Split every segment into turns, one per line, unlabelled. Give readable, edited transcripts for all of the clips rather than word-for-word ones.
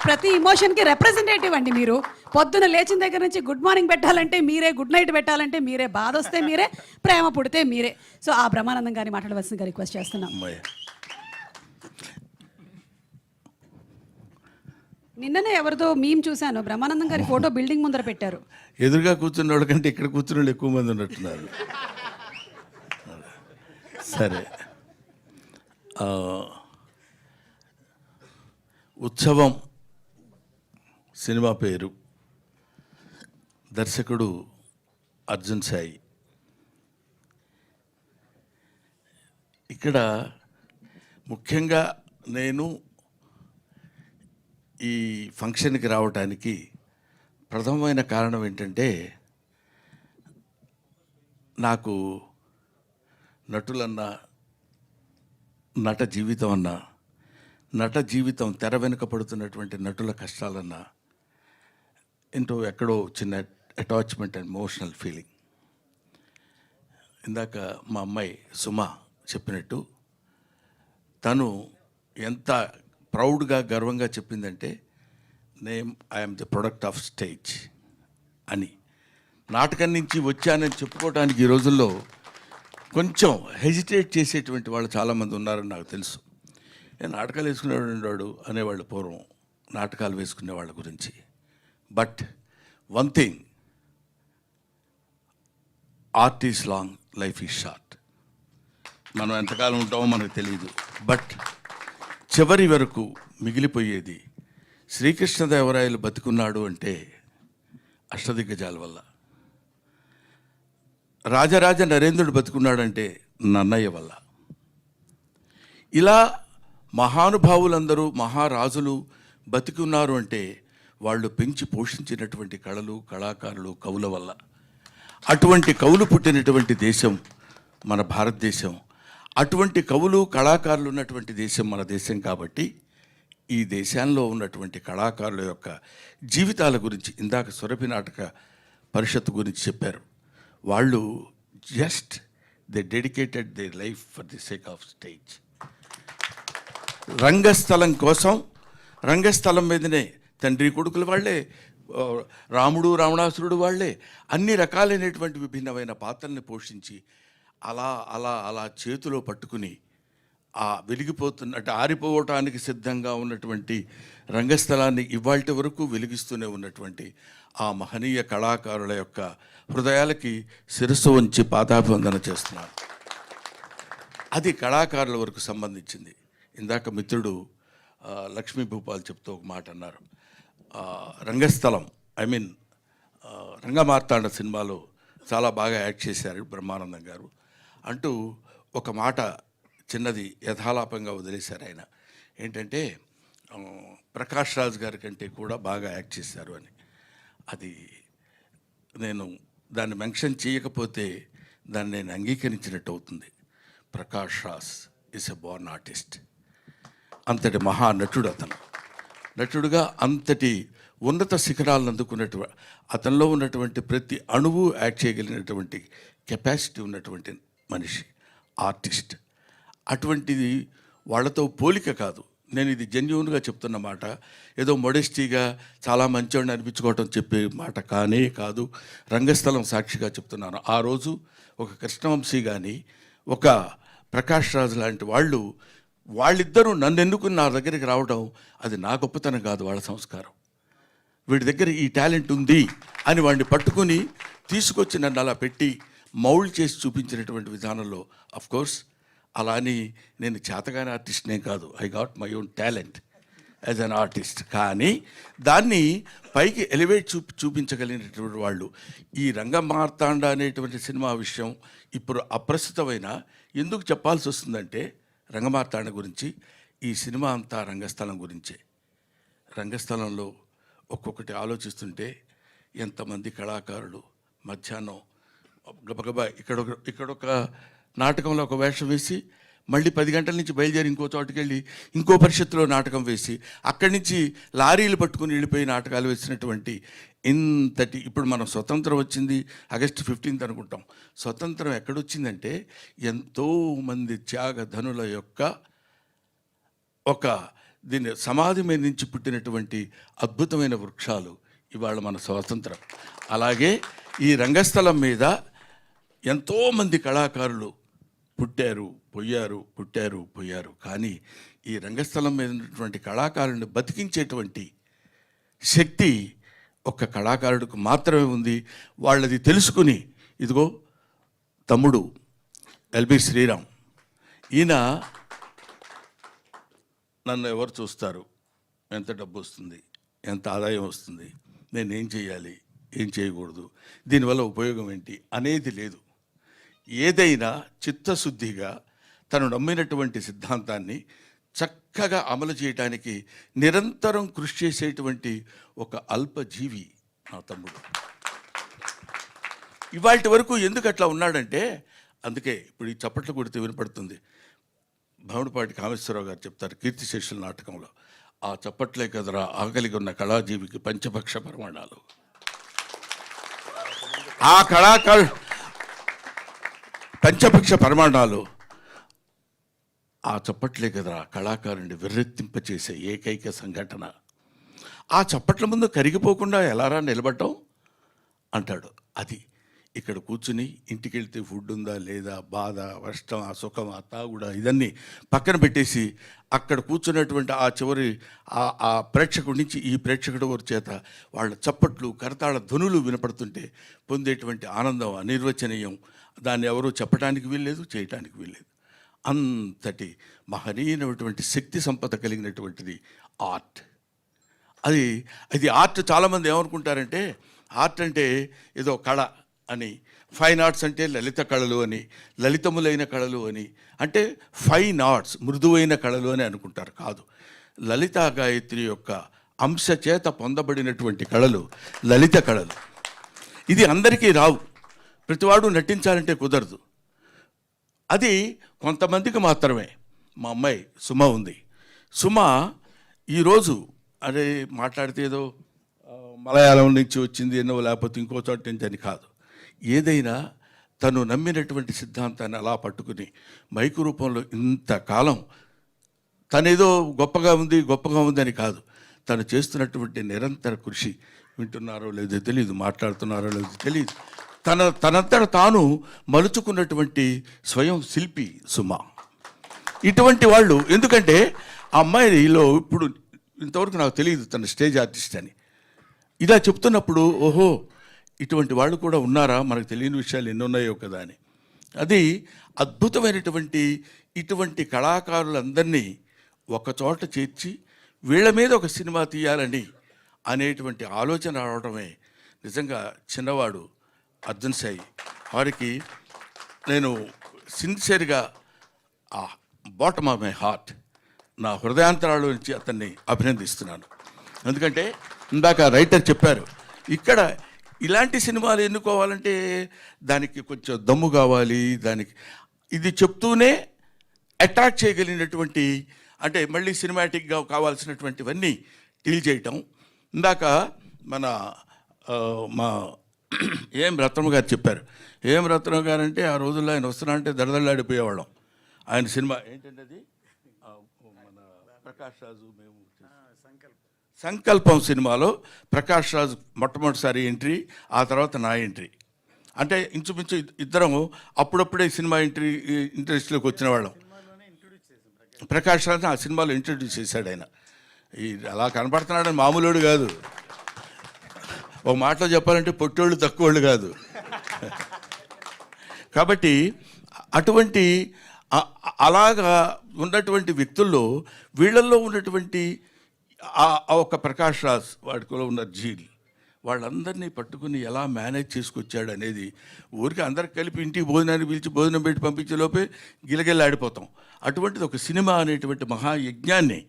ప్రతి ఇమోషన్కి రిప్రజెంటేటివ్ అండి మీరు. పొద్దున లేచిన దగ్గర నుంచి గుడ్ మార్నింగ్ పెట్టాలంటే మీరే, గుడ్ నైట్ పెట్టాలంటే మీరే, బాధ వస్తే మీరే, ప్రేమ పుడితే మీరే. సో ఆ బ్రహ్మానందం గారిని మాట్లాడవలసిందిగా రిక్వెస్ట్ చేస్తున్నాం. నిన్ననే ఎవరితో మేము చూశాను, బ్రహ్మానందం గారి ఫోటో బిల్డింగ్ ముందర పెట్టారు.
ఎదురుగా కూర్చున్న వాళ్ళ కంటే ఇక్కడ కూర్చున్న వాళ్ళు ఎక్కువ మంది ఉన్నట్టున్నారు. సరే, ఉత్సవం సినిమా పేరు, దర్శకుడు అర్జున్ సాయి. ఇక్కడ ముఖ్యంగా నేను ఈ ఫంక్షన్కి రావడానికి ప్రథమమైన కారణం ఏంటంటే, నాకు నటులన్నా, నట జీవితం అన్నా, నట జీవితం తెర వెనుక పడుతున్నటువంటి నటుల కష్టాలన్నా ఎక్కడో చిన్న అటాచ్మెంట్ అండ్ ఎమోషనల్ ఫీలింగ్. ఇందాక మా అమ్మాయి సుమ చెప్పినట్టు, తను ఎంత ప్రౌడ్గా గర్వంగా చెప్పిందంటే, I'm the product of stage అని. నాటకం నుంచి వచ్చానని చెప్పుకోవడానికి ఈ రోజుల్లో కొంచెం హెజిటేట్ చేసేటువంటి వాళ్ళు చాలామంది ఉన్నారని నాకు తెలుసు. నేను నాటకాలు వేసుకునేవాడు అనేవాళ్ళు పూర్వం, నాటకాలు వేసుకునే వాళ్ళ గురించి. But one thing, art is long, life is short. మనం ఎంతకాలం ఉంటామో మనకు తెలియదు. బట్ చివరి వరకు మిగిలిపోయేది, శ్రీకృష్ణదేవరాయలు బతికున్నాడు అంటే అష్టదిగ్గజాల వల్ల, రాజరాజ నరేంద్రుడు బతుకున్నాడంటే నన్నయ్య వల్ల. ఇలా మహానుభావులందరూ, మహారాజులు బతికున్నారు అంటే వాళ్ళు పెంచి పోషించినటువంటి కళలు, కళాకారులు, కవుల వల్ల. అటువంటి కవులు పుట్టినటువంటి దేశం మన భారతదేశం. అటువంటి కవులు, కళాకారులు ఉన్నటువంటి దేశం మన దేశం. కాబట్టి ఈ దేశంలో ఉన్నటువంటి కళాకారుల యొక్క జీవితాల గురించి ఇందాక సురభి నాటక పరిషత్తు గురించి చెప్పారు. వాళ్ళు just they dedicated their life for the sake of stage. రంగస్థలం కోసం, రంగస్థలం మీదనే తండ్రి కొడుకులు వాళ్ళే, రాముడు రావణాసురుడు వాళ్ళే, అన్ని రకాలైనటువంటి విభిన్నమైన పాత్రల్ని పోషించి అలా అలా అలా చేతిలో పట్టుకుని ఆ వెలిగిపోతున్నట్టు ఆరిపోవటానికి సిద్ధంగా ఉన్నటువంటి రంగస్థలాన్ని ఇవాల్టి వరకు వెలిగిస్తూనే ఉన్నటువంటి ఆ మహనీయ కళాకారుల యొక్క హృదయాలకి శిరస్సు వంచి పాదాభివందన చేస్తున్నారు. అది కళాకారుల వరకు సంబంధించింది. ఇందాక మిత్రుడు లక్ష్మీ భూపాల్ చెప్తూ ఒక మాట అన్నారు. రంగస్థలం, ఐ మీన్ రంగమార్తాండ సినిమాలో చాలా బాగా యాక్ట్ చేశారు బ్రహ్మానందం గారు అంటూ ఒక మాట చిన్నది యథాలాపంగా వదిలేశారు ఆయన. ఏంటంటే, ప్రకాష్ రాజ్ గారి కంటే కూడా బాగా యాక్ట్ చేశారు అని. అది నేను దాన్ని మెన్షన్ చేయకపోతే దాన్ని నేను అంగీకరించినట్టు అవుతుంది. Prakash Raj is a Born artist. అంతటి మహానటుడు అతను. నటుడుగా అంతటి ఉన్నత శిఖరాలను అందుకున్నటువంటి, అతనిలో ఉన్నటువంటి ప్రతి అణువు యాక్ట్ చేయగలిగినటువంటి కెపాసిటీ ఉన్నటువంటి మనిషి, ఆర్టిస్ట్. అటువంటిది వాళ్ళతో పోలిక కాదు. నేను ఇది జెన్యూన్గా చెప్తున్న మాట, ఏదో మొడెస్టీగా చాలా మంచివాడిని అనిపించుకోవటం చెప్పే మాట కానే కాదు. రంగస్థలం సాక్షిగా చెప్తున్నాను. ఆ రోజు ఒక కృష్ణవంశీ కానీ, ఒక ప్రకాష్ రాజ్ లాంటి వాళ్ళిద్దరూ నన్ను ఎన్నుకుని నా దగ్గరికి రావడం, అది నా గొప్పతనం కాదు, వాళ్ళ సంస్కారం. వీడి దగ్గర ఈ టాలెంట్ ఉంది అని వాడిని పట్టుకుని తీసుకొచ్చి నన్ను అలా పెట్టి మౌల్డ్ చేసి చూపించినటువంటి విధానంలో, అఫ్కోర్స్ అలా అని నేను చేతగానే ఆర్టిస్ట్నే కాదు, I got my own talent as an artist. కానీ దాన్ని పైకి ఎలివేట్ చూపించగలిగినటువంటి వాళ్ళు. ఈ రంగమార్తాండ అనేటువంటి సినిమా విషయం ఇప్పుడు అప్రస్తుతమైన ఎందుకు చెప్పాల్సి వస్తుందంటే, రంగమార్తాండ గురించి, ఈ సినిమా అంతా రంగస్థలం గురించే. రంగస్థలంలో ఒక్కొక్కటి ఆలోచిస్తుంటే ఎంతమంది కళాకారులు మధ్యాహ్నం గబగబా ఇక్కడొక నాటకంలో ఒక వేషం వేసి, మళ్ళీ 10 గంటల నుంచి బయలుదేరి ఇంకో చోటుకి వెళ్ళి ఇంకో పరిషత్తులో నాటకం వేసి, అక్కడి నుంచి లారీలు పట్టుకుని వెళ్ళిపోయి నాటకాలు వేసినటువంటి ఇంతటి, ఇప్పుడు మనం స్వతంత్రం వచ్చింది ఆగస్టు 15 అనుకుంటాం. స్వతంత్రం ఎక్కడొచ్చిందంటే ఎంతోమంది త్యాగధనుల యొక్క ఒక దీన్ని సమాధి మీద నుంచి పుట్టినటువంటి అద్భుతమైన వృక్షాలు ఇవాళ మన స్వాతంత్రం. అలాగే ఈ రంగస్థలం మీద ఎంతోమంది కళాకారులు పుట్టారు పోయారు, పుట్టారు పోయారు. కానీ ఈ రంగస్థలం మీద ఉన్నటువంటి కళాకారుని బతికించేటువంటి శక్తి ఒక్క కళాకారుడికి మాత్రమే ఉంది. వాళ్ళది తెలుసుకుని ఇదిగో తమ్ముడు ఎల్బి శ్రీరామ్, ఈయన నన్ను ఎవరు చూస్తారు, ఎంత డబ్బు వస్తుంది, ఎంత ఆదాయం వస్తుంది, నేనేం చేయాలి, ఏం చేయకూడదు, దీనివల్ల ఉపయోగం ఏంటి అనేది లేదు. ఏదైనా చిత్తశుద్ధిగా తను నమ్మినటువంటి సిద్ధాంతాన్ని చక్కగా అమలు చేయడానికి నిరంతరం కృషి చేసేటువంటి ఒక అల్పజీవి నా తమ్ముడు. ఇవాటి వరకు ఎందుకు అట్లా ఉన్నాడంటే, అందుకే ఇప్పుడు ఈ చప్పట్లు కొడితే వినపడుతుంది. భవనపాటి కామేశ్వరరావు గారు చెప్తారు కీర్తిశేషుల నాటకంలో, ఆ చప్పట్లే కదరా ఆకలిగా ఉన్న కళాజీవికి పంచపక్ష ప్రమాణాలు. ఆ కళాకారు పంచపక్ష ప్రమాణాలు ఆ చప్పట్లే కదరా కళాకారుని విర్రెత్తింపచేసే ఏకైక సంఘటన. ఆ చప్పట్ల ముందు కరిగిపోకుండా ఎలారా నిలబడటం అంటాడు. అది ఇక్కడ కూర్చుని ఇంటికి వెళ్తే ఫుడ్ ఉందా లేదా, బాధ కష్టం సుఖం తాగుడా ఇదన్నీ పక్కన పెట్టేసి అక్కడ కూర్చున్నటువంటి ఆ చివరి ఆ ప్రేక్షకుడి నుంచి ఈ ప్రేక్షకుడి వారి చేత వాళ్ళ చప్పట్లు కరతాళ ధ్వనులు వినపడుతుంటే పొందేటువంటి ఆనందం అనిర్వచనీయం. దాన్ని ఎవరూ చెప్పడానికి వీల్లేదు, చేయటానికి వీల్లేదు. అంతటి మహనీయమైనటువంటి శక్తి సంపద కలిగినటువంటిది ఆర్ట్. అది ఆర్ట్. చాలామంది ఏమనుకుంటారంటే ఆర్ట్ అంటే ఏదో కళ అని, ఫైన్ ఆర్ట్స్ అంటే లలిత కళలు అని, లలితములైన కళలు అని, అంటే ఫైన్ ఆర్ట్స్ మృదువైన కళలు అని అనుకుంటారు. కాదు, లలితా గాయత్రి యొక్క అంశ చేత పొందబడినటువంటి కళలు లలిత కళలు. ఇది అందరికీ రావు, ప్రతివాడు నటించాలంటే కుదరదు. అది కొంతమందికి మాత్రమే. మా అమ్మాయి సుమ ఉంది. సుమ ఈరోజు అరే మాట్లాడితే ఏదో మలయాళం నుంచి వచ్చింది ఎన్నో, లేకపోతే ఇంకో చోట నుంచి అని కాదు. ఏదైనా తను నమ్మినటువంటి సిద్ధాంతాన్ని అలా పట్టుకుని మైకు రూపంలో ఇంతకాలం తనేదో గొప్పగా ఉంది అని కాదు, తను చేస్తున్నటువంటి నిరంతర కృషి. వింటున్నారో లేదో తెలియదు, మాట్లాడుతున్నారో లేదో తెలియదు, తనంతట తాను మలుచుకున్నటువంటి స్వయం శిల్పి సుమ. ఇటువంటి వాళ్ళు, ఎందుకంటే ఆ అమ్మాయిలో ఇప్పుడు ఇంతవరకు నాకు తెలియదు తన స్టేజ్ ఆర్టిస్ట్ అని. ఇలా చెప్తున్నప్పుడు ఓహో ఇటువంటి వాళ్ళు కూడా ఉన్నారా, మనకు తెలియని విషయాలు ఎన్ని ఉన్నాయో కదా అని. అది అద్భుతమైనటువంటి ఇటువంటి కళాకారులందరినీ ఒకచోట చేర్చి వీళ్ళ మీద ఒక సినిమా తీయాలని అనేటువంటి ఆలోచన రావడమే నిజంగా చిన్నవాడు అర్జున్ సాయి. వారికి నేను సిన్సియర్గా బాటమ్ ఆఫ్ మై హార్ట్, నా హృదయాంతరాల నుంచి అతన్ని అభినందిస్తున్నాను. ఎందుకంటే ఇందాక రైటర్ చెప్పారు, ఇక్కడ ఇలాంటి సినిమాలు ఎన్నుకోవాలంటే దానికి కొంచెం దమ్ము కావాలి, దానికి ఇది చెప్తూనే అట్రాక్ట్ చేయగలిగినటువంటి, అంటే మళ్ళీ సినిమాటిక్గా కావాల్సినటువంటివన్నీ డీల్ చేయటం. ఇందాక మా ఏం రత్నమ్మ గారు చెప్పారు. ఏం రత్నమ్మ గారు అంటే ఆ రోజుల్లో ఆయన వస్తున్నా అంటే దడదళ్ళాడిపోయేవాళ్ళం. ఆయన సినిమా ఏంటంటే అది మన ప్రకాష్ రాజు, మేము సంకల్పం సినిమాలో ప్రకాష్ రాజు మొట్టమొదటిసారి ఎంట్రీ, ఆ తర్వాత నా ఎంట్రీ. అంటే ఇంచుమించు ఇద్దరం అప్పుడప్పుడే సినిమా ఇంట్రెస్ట్లోకి వచ్చిన వాళ్ళం. ప్రకాష్ రాజు ఆ సినిమాలో ఇంట్రడ్యూస్ చేశాడు ఆయన. అలా కనపడుతున్నాడని మామూలుడు కాదు, ఒక మాటలో చెప్పాలంటే పొట్టోళ్ళు తక్కువోళ్ళు కాదు. కాబట్టి అటువంటి అలాగా ఉన్నటువంటి వ్యక్తుల్లో వీళ్ళల్లో ఉన్నటువంటి ఒక ప్రకాష్ రాజ్, వాడిలో ఉన్న జీల్, వాళ్ళందరినీ పట్టుకుని ఎలా మేనేజ్ చేసుకొచ్చాడు అనేది ఊరికి అందరికి కలిపి ఇంటికి భోజనాన్ని పిలిచి భోజనం పెట్టి పంపించే లోపే గిలగిల్లాడిపోతాం. అటువంటిది ఒక సినిమా అనేటువంటి మహాయజ్ఞాన్ని,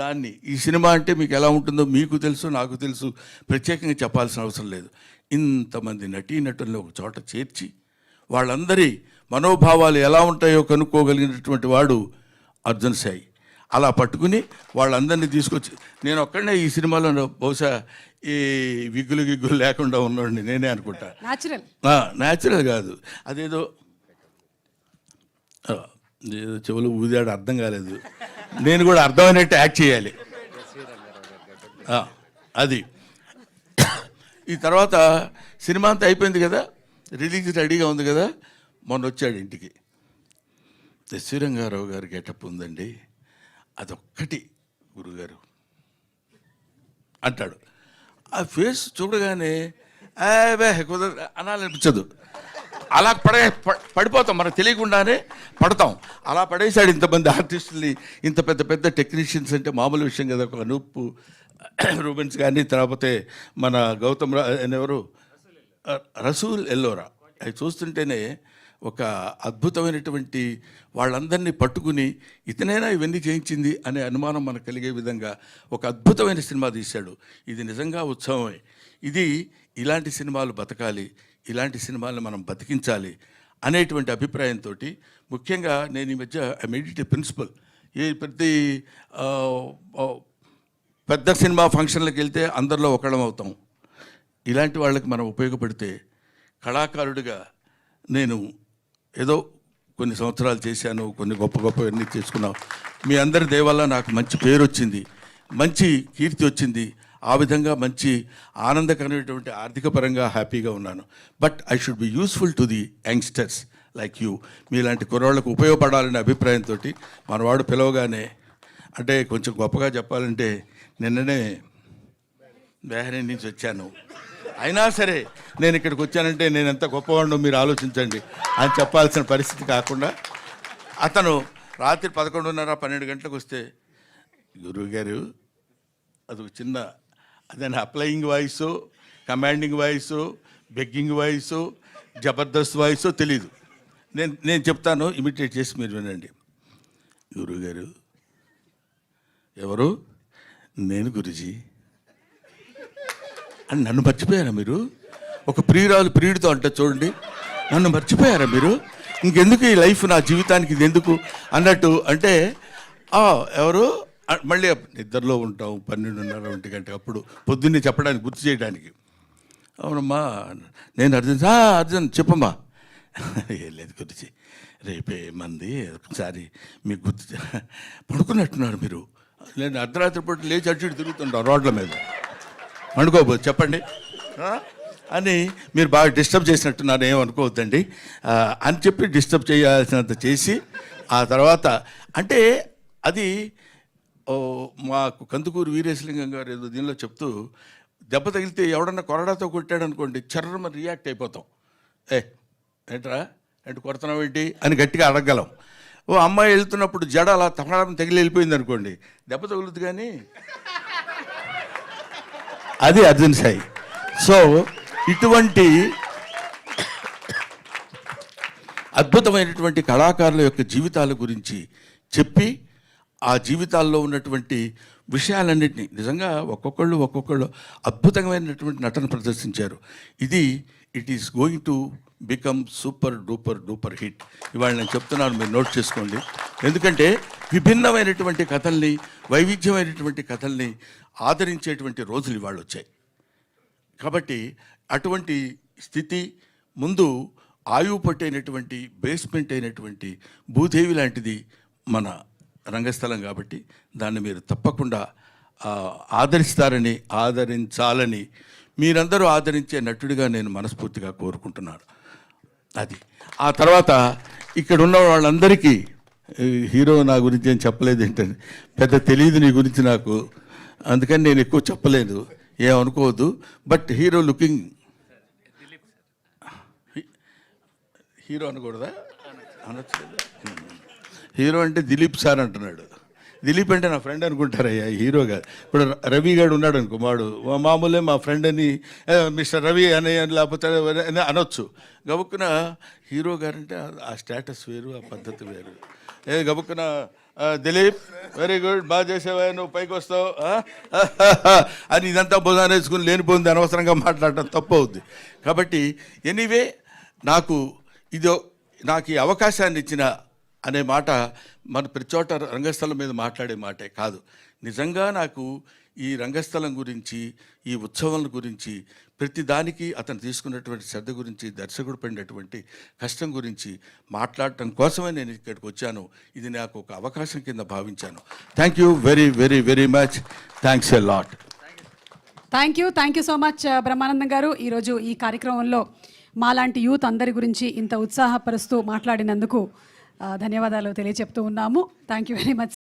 దాన్ని ఈ సినిమా అంటే మీకు ఎలా ఉంటుందో మీకు తెలుసు, నాకు తెలుసు, ప్రత్యేకంగా చెప్పాల్సిన అవసరం లేదు. ఇంతమంది నటీనటులను ఒక చోట చేర్చి వాళ్ళందరి మనోభావాలు ఎలా ఉంటాయో కనుక్కోగలిగినటువంటి వాడు అర్జున్ సాయి. అలా పట్టుకుని వాళ్ళందరినీ తీసుకొచ్చి, నేను ఒక్కడనే ఈ సినిమాలో బహుశా ఈ విగ్గులు లేకుండా ఉన్నాడు నేనే అనుకుంటా. న్యాచురల్ కాదు, అదేదో ఏదో చెవులు ఊదాడు అర్థం కాలేదు. నేను కూడా అర్థమైనట్టు యాక్ట్ చేయాలి. అది ఈ తర్వాత సినిమా అంతా అయిపోయింది కదా, రిలీజ్ రెడీగా ఉంది కదా, మొన్న వచ్చాడు ఇంటికి. ఎస్వి రంగారావు గారు గెటప్ ఉందండి, అదొక్కటి గురుగారు అంటాడు. ఆ ఫేస్ చూడగానే కుదరదు అనాలనిపించదు. అలా పడిపోతాం, మనకు తెలియకుండానే పడతాం. అలా పడేశాడు ఇంతమంది ఆర్టిస్టుల్ని, ఇంత పెద్ద పెద్ద టెక్నీషియన్స్. అంటే మామూలు విషయం కదా. ఒక అనూప్ రూబెన్స్ కానీ, తర్వాత మన గౌతమ్ ఎవరు రసూల్ ఎల్లోరా, అవి చూస్తుంటేనే ఒక అద్భుతమైనటువంటి వాళ్ళందరినీ పట్టుకుని ఇతనైనా ఇవన్నీ చేయించింది అనే అనుమానం మనకు కలిగే విధంగా ఒక అద్భుతమైన సినిమా తీశాడు. ఇది నిజంగా ఉత్సవమే. ఇది ఇలాంటి సినిమాలు బతకాలి, ఇలాంటి సినిమాలను మనం బతికించాలి అనేటువంటి అభిప్రాయంతో, ముఖ్యంగా నేను ఈ మధ్య I made it a principle. ప్రతి పెద్ద సినిమా ఫంక్షన్లకు వెళ్తే అందరిలో ఒకళ్ళం అవుతాం. ఇలాంటి వాళ్ళకి మనం ఉపయోగపడితే, కళాకారుడిగా నేను ఏదో కొన్ని సంవత్సరాలు చేశాను, కొన్ని గొప్ప గొప్పవన్నీ చేసుకున్నాం. మీ అందరి దయ వల్ల నాకు మంచి పేరు వచ్చింది, మంచి కీర్తి వచ్చింది. ఆ విధంగా మంచి ఆనందకరమైనటువంటి ఆర్థిక పరంగా హ్యాపీగా ఉన్నాను. But I should be useful to the youngsters like you. మీలాంటి కుర్రాళ్ళకు ఉపయోగపడాలనే అభిప్రాయంతో మనవాడు పిలవగానే, అంటే కొంచెం గొప్పగా చెప్పాలంటే నిన్ననే బెహ్రెయిన్ నుంచి వచ్చాను, అయినా సరే నేను ఇక్కడికి వచ్చానంటే నేను ఎంత గొప్పవాడినో మీరు ఆలోచించండి అని చెప్పాల్సిన పరిస్థితి కాకుండా, అతను రాత్రి 11:30, 12 గంటలకు వస్తే, గురువుగారు అది చిన్న అదే applying voice, commanding voice, begging voice, Jabardasth voice తెలీదు. నేను చెప్తాను, ఇమిటేట్ చేసి మీరు వినండి. గురువుగారు ఎవరు? నేను గురుజీ అని. నన్ను మర్చిపోయారా మీరు? ఒక ప్రియురాలు ప్రియుడితో అంటే చూడండి, నన్ను మర్చిపోయారా మీరు? ఇంకెందుకు ఈ లైఫ్, నా జీవితానికి ఇది ఎందుకు అన్నట్టు. అంటే ఎవరు? మళ్ళీ నిద్రలో ఉంటాం 12:30, 1 గంట, అప్పుడు పొద్దున్నే చెప్పడానికి, గుర్తు చేయడానికి. అవునమ్మా, నేను అర్జున్ చెప్పమ్మా. ఏం లేదు గురించి, రేపే మంది ఒకసారి మీకు గుర్తు పడుకున్నట్టున్నారు మీరు. నేను అర్ధరాత్రి పూట లేచి అటు ఇటు తిరుగుతుంటాం రోడ్ల మీద, అనుకోబోదు చెప్పండి అని మీరు బాగా డిస్టర్బ్ చేసినట్టున్నారు, ఏమనుకోవద్దండి అని చెప్పి డిస్టర్బ్ చేయాల్సినంత చేసి, ఆ తర్వాత అంటే అది మాకు కందుకూరు వీరేశలింగం గారు ఏదో దీనిలో చెప్తూ, దెబ్బ తగిలితే ఎవడన్నా కొరడాతో కొట్టాడు అనుకోండి, చర్రమ రియాక్ట్ అయిపోతాం. ఏంట్రా అంటే కొడుతున్నావు ఏంటి అని గట్టిగా అడగగలం. ఓ అమ్మాయి వెళ్తున్నప్పుడు జడ అలా తగిలి వెళ్ళిపోయింది అనుకోండి, దెబ్బ తగులుద్ది కానీ అది అర్జున్ సాయి. సో ఇటువంటి అద్భుతమైనటువంటి కళాకారుల యొక్క జీవితాల గురించి చెప్పి, ఆ జీవితాల్లో ఉన్నటువంటి విషయాలన్నింటినీ నిజంగా ఒక్కొక్కళ్ళు అద్భుతమైనటువంటి నటన ప్రదర్శించారు. It is going to become super duper hit. ఇవాళ నేను చెప్తున్నాను, మీరు నోట్ చేసుకోండి. ఎందుకంటే విభిన్నమైనటువంటి కథల్ని, వైవిధ్యమైనటువంటి కథల్ని ఆదరించేటువంటి రోజులు ఇవాళ వచ్చాయి. కాబట్టి అటువంటి స్థితి ముందు ఆయువు పట్టైనటువంటి, బేస్మెంట్ అయినటువంటి భూదేవి లాంటిది మన రంగస్థలం. కాబట్టి దాన్ని మీరు తప్పకుండా ఆదరించాలని, మీరందరూ ఆదరించే నటుడిగా నేను మనస్ఫూర్తిగా కోరుకుంటున్నాను. అది ఆ తర్వాత ఇక్కడ ఉన్న వాళ్ళందరికీ, హీరో నా గురించి ఏం చెప్పలేదు ఏంటంటే, పెద్ద తెలియదు నీ గురించి నాకు, అందుకని నేను ఎక్కువ చెప్పలేదు, ఏమనుకోవద్దు. బట్ హీరో లుకింగ్, హీరో అనకూడదా? అనొచ్చు. హీరో అంటే దిలీప్ సార్ అంటున్నాడు. దిలీప్ అంటే నా ఫ్రెండ్ అనుకుంటారయ్యా, హీరో కాదు. ఇప్పుడు రవి గారు ఉన్నాడు అనుకో, మామూలే మా ఫ్రెండ్ అని, మిస్టర్ రవి అని లేకపోతే అనొచ్చు. గబుక్కున హీరో గారు అంటే ఆ స్టేటస్ వేరు, ఆ పద్ధతి వేరు. గబుక్కున దిలీప్ వెరీ గుడ్, బాగా చేసేవా, నువ్వు పైకి వస్తావు అని ఇదంతా భుజాన వేసుకుని లేనిపోయింది అనవసరంగా మాట్లాడటం తప్పు అవుద్ది. కాబట్టి ఎనీవే, నాకు ఈ అవకాశాన్ని ఇచ్చిన అనే మాట మన ప్రతి చోట రంగస్థలం మీద మాట్లాడే మాటే కాదు. నిజంగా నాకు ఈ రంగస్థలం గురించి, ఈ ఉత్సవం గురించి, ప్రతి దానికి అతను తీసుకున్నటువంటి శ్రద్ధ గురించి, దర్శకుడు పడినటువంటి కష్టం గురించి మాట్లాడటం కోసమే నేను ఇక్కడికి వచ్చాను. ఇది నాకు ఒక అవకాశం కింద భావించాను. Thank you very very very much. Thanks a lot.
Thank you so much Brahmanandam గారు. ఈరోజు ఈ కార్యక్రమంలో మాలాంటి యూత్ అందరి గురించి ఇంత ఉత్సాహపరుస్తూ మాట్లాడినందుకు ధన్యవాదాలు తెలియచెప్తూ ఉన్నాము. Thank you very much.